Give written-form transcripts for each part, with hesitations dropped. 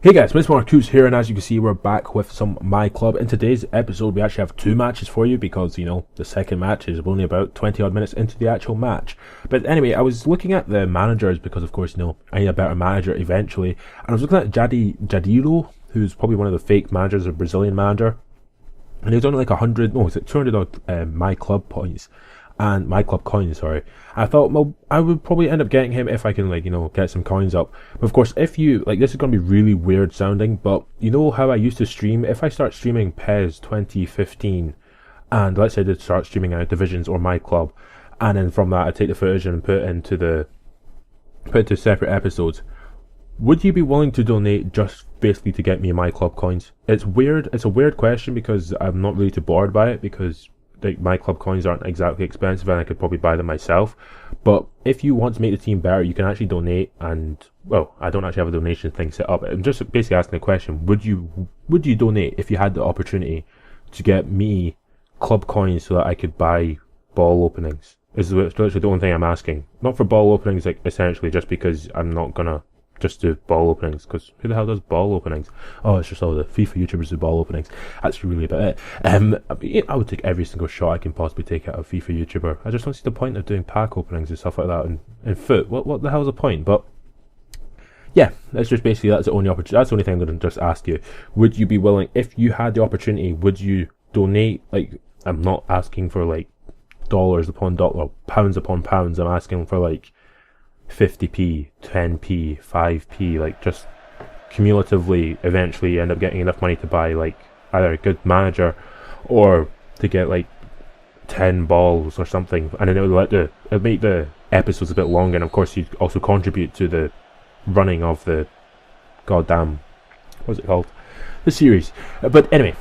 Hey guys, Mr. Marcus here, and as you can see, we're back with some MyClub. In today's episode, we actually have two matches for you because, the second match is only about 20 odd minutes into the actual match. But anyway, I was looking at the managers because, of course, I need a better manager eventually. And I was looking at Jadiro, who's probably one of the fake managers, a Brazilian manager. And he was only like 200 odd MyClub points. And MyClub coins, sorry. I thought, well, I would probably end up getting him if I can, get some coins up. But of course, if you, this is going to be really weird sounding, but you know how I used to stream? If I start streaming PES 2015, and let's say I did start streaming out Divisions or MyClub, and then from that I take the footage and put it into separate episodes, would you be willing to donate just basically to get me MyClub coins? It's weird, it's a weird question because I'm not really too bored by it, because MyClub coins aren't exactly expensive and I could probably buy them myself. But if you want to make the team better, you can actually donate. And well, I don't actually have a donation thing set up. I'm just basically asking the question: Would you donate if you had the opportunity to get me club coins so that I could buy ball openings? This is literally the only thing I'm asking. Not for ball openings, essentially, just because I'm not gonna just do ball openings, because who the hell does ball openings? Oh, it's just all the FIFA YouTubers do ball openings. That's really about it. I would take every single shot I can possibly take out of a FIFA YouTuber. I just don't see the point of doing pack openings and stuff like that in foot. What the hell's the point? But yeah, that's just basically, that's the only opportunity. That's the only thing I'm going to just ask you. Would you be willing, if you had the opportunity, would you donate? I'm not asking for dollars upon dollar, pounds upon pounds. I'm asking for 50p, 10p, 5p, just cumulatively eventually end up getting enough money to buy either a good manager or to get 10 balls or something, and then it would make the episodes a bit longer, and of course you'd also contribute to the running of the goddamn, what's it called, the series. But anyway,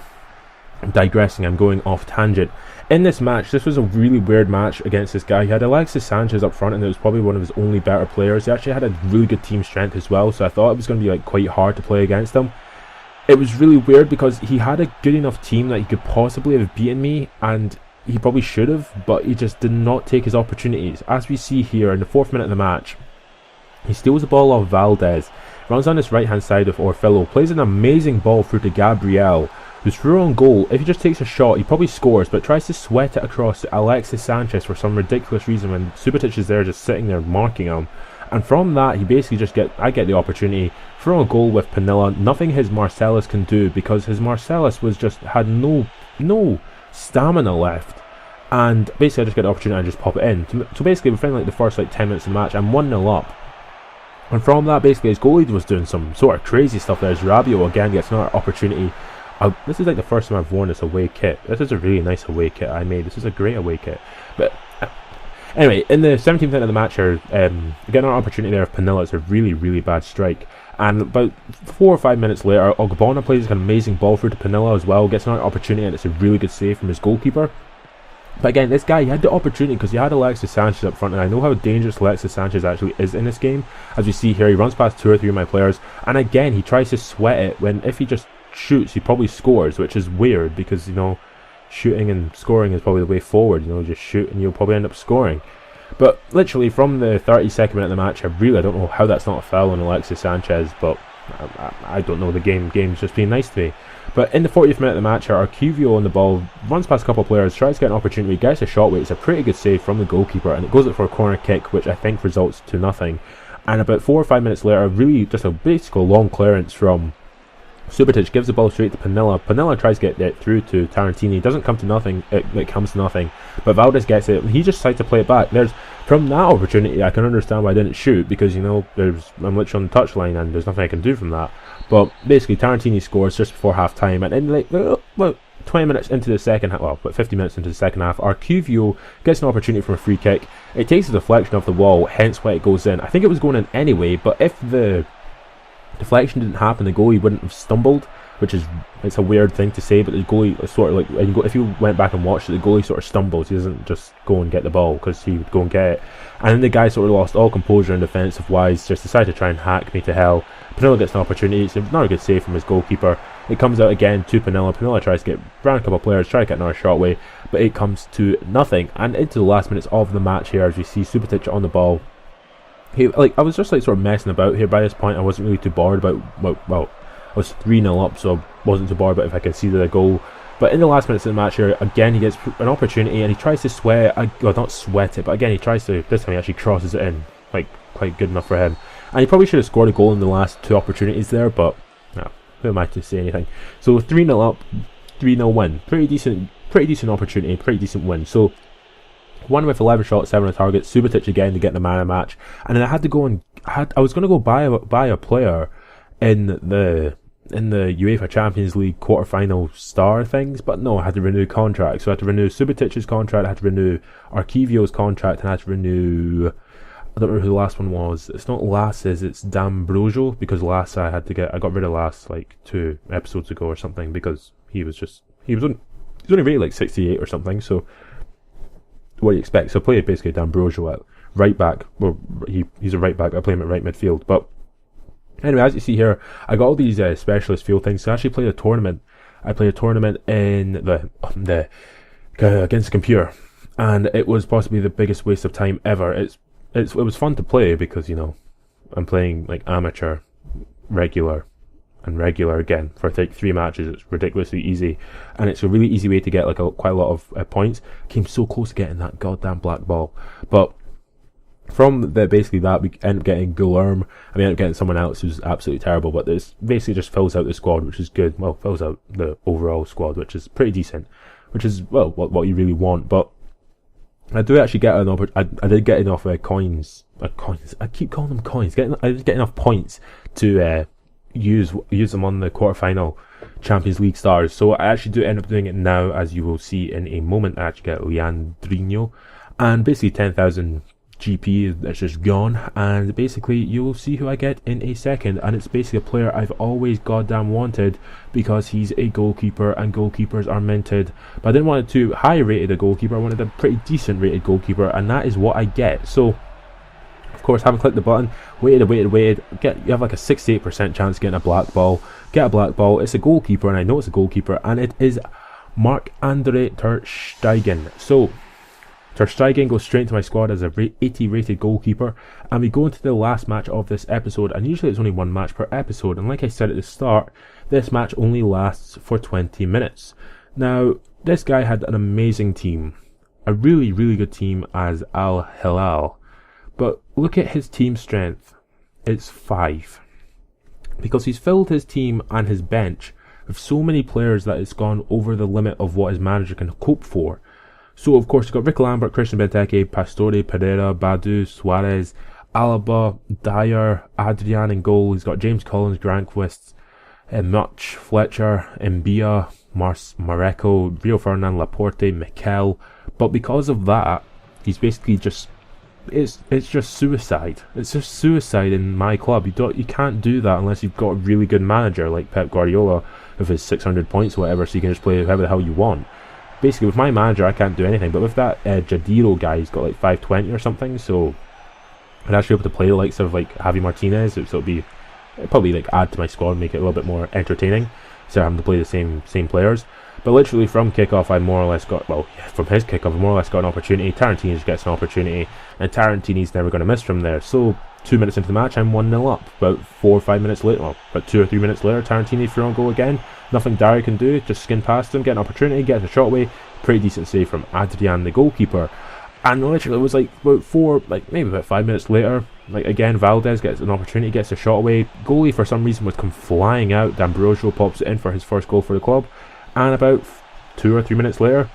I'm digressing, I'm going off tangent. In this match, this was a really weird match against this guy. He had Alexis Sanchez up front, and it was probably one of his only better players. He actually had a really good team strength as well, so I thought it was going to be quite hard to play against him. It was really weird because he had a good enough team that he could possibly have beaten me, and he probably should have, but he just did not take his opportunities. As we see here in the 4th minute of the match, he steals the ball off Valdez, runs on this right hand side of Orfillo, plays an amazing ball through to Gabriel, who's through on goal. If he just takes a shot, he probably scores, but tries to sweat it across to Alexis Sanchez for some ridiculous reason when Subotic is there just sitting there marking him. And from that, he basically I get the opportunity, throw a goal with Panilla. Nothing his Marcellus can do, because his Marcellus had no stamina left. And basically I just get the opportunity and just pop it in. So basically within the first 10 minutes of the match, I'm 1-0 up. And from that, basically his goalie was doing some sort of crazy stuff there. As Rabiot again gets another opportunity. This is the first time I've worn this away kit. This is a really nice away kit I made. This is a great away kit. But anyway, in the 17th minute of the match here, getting an opportunity there of Panilla. It's a really, really bad strike. And about 4 or 5 minutes later, Ogbonna plays an amazing ball through to Panilla as well. Gets another opportunity, and it's a really good save from his goalkeeper. But again, this guy, he had the opportunity because he had Alexis Sanchez up front, and I know how dangerous Alexis Sanchez actually is in this game. As we see here, he runs past 2 or 3 of my players, and again, he tries to sweat it when if he just shoots, he probably scores, which is weird because shooting and scoring is probably the way forward. Just shoot and you'll probably end up scoring. But literally from the 32nd minute of the match, I don't know how that's not a foul on Alexis Sanchez, but I don't know, the game's just being nice to me. But in the 40th minute of the match, Arcuvio on the ball runs past a couple of players, tries to get an opportunity, gets a shot weight. It's a pretty good save from the goalkeeper, and it goes up for a corner kick, which I think results to nothing. And about 4 or 5 minutes later, really just a basically long clearance from Subotic, gives the ball straight to Panilla. Panilla tries to get it through to Tarantini. It doesn't come to nothing. It comes to nothing. But Valdez gets it. He just decides to play it back. From that opportunity, I can understand why I didn't shoot, because I'm literally on the touchline and there's nothing I can do from that. But basically, Tarantini scores just before half time, and in 20 minutes into the second half, 50 minutes into the second half, Arcuvio gets an opportunity from a free kick. It takes a deflection off the wall, hence why it goes in. I think it was going in anyway, but if the deflection didn't happen, the goalie wouldn't have stumbled, it's a weird thing to say, but the goalie is sort of if you went back and watched it, the goalie sort of stumbles. He doesn't just go and get the ball, because he would go and get it. And then the guy sort of lost all composure and defensive wise, just decided to try and hack me to hell. Panilla gets an opportunity. It's not a good save from his goalkeeper. It comes out again to Panilla. Panilla tries to get around a couple of players, try to get another shot away, but it comes to nothing. And into the last minutes of the match here, as we see Subotic on the ball, I was just sort of messing about here by this point. I wasn't really too bored about, well, I was 3-0 up, so I wasn't too bored, but if I could see the goal. But in the last minutes of the match here, again, he gets an opportunity, and he tries to sweat, well, not sweat it, but again, he tries to, this time he actually crosses it in, like, quite good enough for him. And he probably should have scored a goal in the last 2 opportunities there, but, no, who am I to say anything? So, 3-0 up, 3-0 win. Pretty decent opportunity, pretty decent win. So, 1 with 11 shots, 7 on target, Subotic again to get the man of the match. And then I had to go and, I was going to go buy a player in the UEFA Champions League quarter-final star things, but no, I had to renew contracts. So I had to renew Subotic's contract, I had to renew Archivio's contract, and I had to renew, I don't know who the last one was. It's not Lass's, it's D'Ambrosio, because Lass I got rid of Lass like 2 episodes ago or something, because he was only rated like 68 or something, so what do you expect? So I played basically D'Ambrosio at right back. Well, he's a right back, I play him at right midfield, but anyway, as you see here, I got all these specialist field things. So I actually played a tournament. I played a tournament in the against the computer, and it was possibly the biggest waste of time ever. It was fun to play because, you know, I'm playing like amateur, regular, and regular again for like 3 matches. It's ridiculously easy, and it's a really easy way to get like quite a lot of points. Came so close to getting that goddamn black ball, but from basically that, we end up getting Guilherme, and we end up getting someone else who's absolutely terrible, but this basically just fills out the squad, which is good. Well, fills out the overall squad, which is pretty decent, which is, well, what you really want. But I do actually get I did get enough coins, I keep calling them coins, I did get enough points to use them on the quarterfinal Champions League stars, so I actually do end up doing it now, as you will see in a moment. I actually get Leandrinho, and basically 10,000 GP that's just gone, and basically you'll see who I get in a second, and it's basically a player I've always goddamn wanted, because he's a goalkeeper and goalkeepers are minted. But I didn't want a too high rated a goalkeeper, I wanted a pretty decent rated goalkeeper, and that is what I get. So of course, haven't clicked the button, waited, you have like a 68% chance of getting a black ball. Get a black ball, it's a goalkeeper, and I know it's a goalkeeper, and it is Marc-Andre ter Stegen. So Ter Stegen goes straight into my squad as a 80 rated goalkeeper, and we go into the last match of this episode, and usually it's only 1 match per episode, and like I said at the start, this match only lasts for 20 minutes. Now, this guy had an amazing team, a really, really good team as Al Hilal, but look at his team strength, it's 5, because he's filled his team and his bench with so many players that it's gone over the limit of what his manager can cope for. So, of course, you've got Rick Lambert, Christian Benteke, Pastore, Pereira, Badu, Suarez, Alaba, Dyer, Adrian in goal. He's got James Collins, Granquist, Much, Fletcher, Mbia, Mareko, Rio Ferdinand, Laporte, Mikel. But because of that, he's basically just... It's just suicide. It's just suicide in MyClub. You can't do that unless you've got a really good manager like Pep Guardiola with his 600 points or whatever, so you can just play however the hell you want. Basically, with my manager, I can't do anything, but with that Jadiro guy, he's got like 520 or something, so I'd actually be able to play the likes of like Javi Martinez, so it'd probably like add to my squad and make it a little bit more entertaining, instead of having to play the same players. But literally from kickoff, I more or less got, well, from his kickoff, I more or less got an opportunity. Tarantini just gets an opportunity, and Tarantini's never going to miss from there. So 2 minutes into the match, I'm 1-0 up. About 4 or 5 minutes later, well, about 2 or 3 minutes later, Tarantini through on goal again. Nothing Dyer can do, just skin past him, get an opportunity, gets a shot away. Pretty decent save from Adrian, the goalkeeper. And literally, it was like maybe about 5 minutes later, like again, Valdez gets an opportunity, gets a shot away. Goalie, for some reason, would come flying out. D'Ambrosio pops it in for his first goal for the club. And about 2 or 3 minutes later,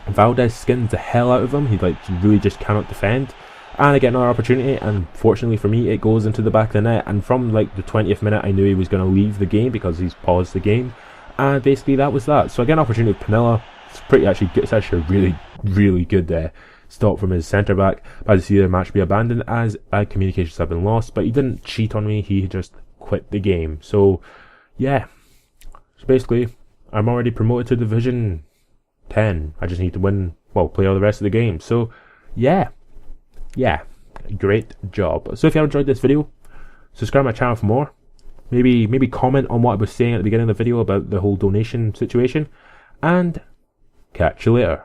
Valdez skins the hell out of him. He really just cannot defend. And I get another opportunity, and fortunately for me, it goes into the back of the net. And from like the 20th minute, I knew he was going to leave the game because he's paused the game. And basically, that was that. So I get an opportunity with Pinilla. It's actually a really, really good stop from his centre back. But as you see, the match be abandoned as bad communications have been lost. But he didn't cheat on me. He just quit the game. So yeah. So basically, I'm already promoted to Division 10. I just need to play all the rest of the game. So yeah, great job. So if you have enjoyed this video, subscribe to my channel for more. Maybe comment on what I was saying at the beginning of the video about the whole donation situation, and catch you later.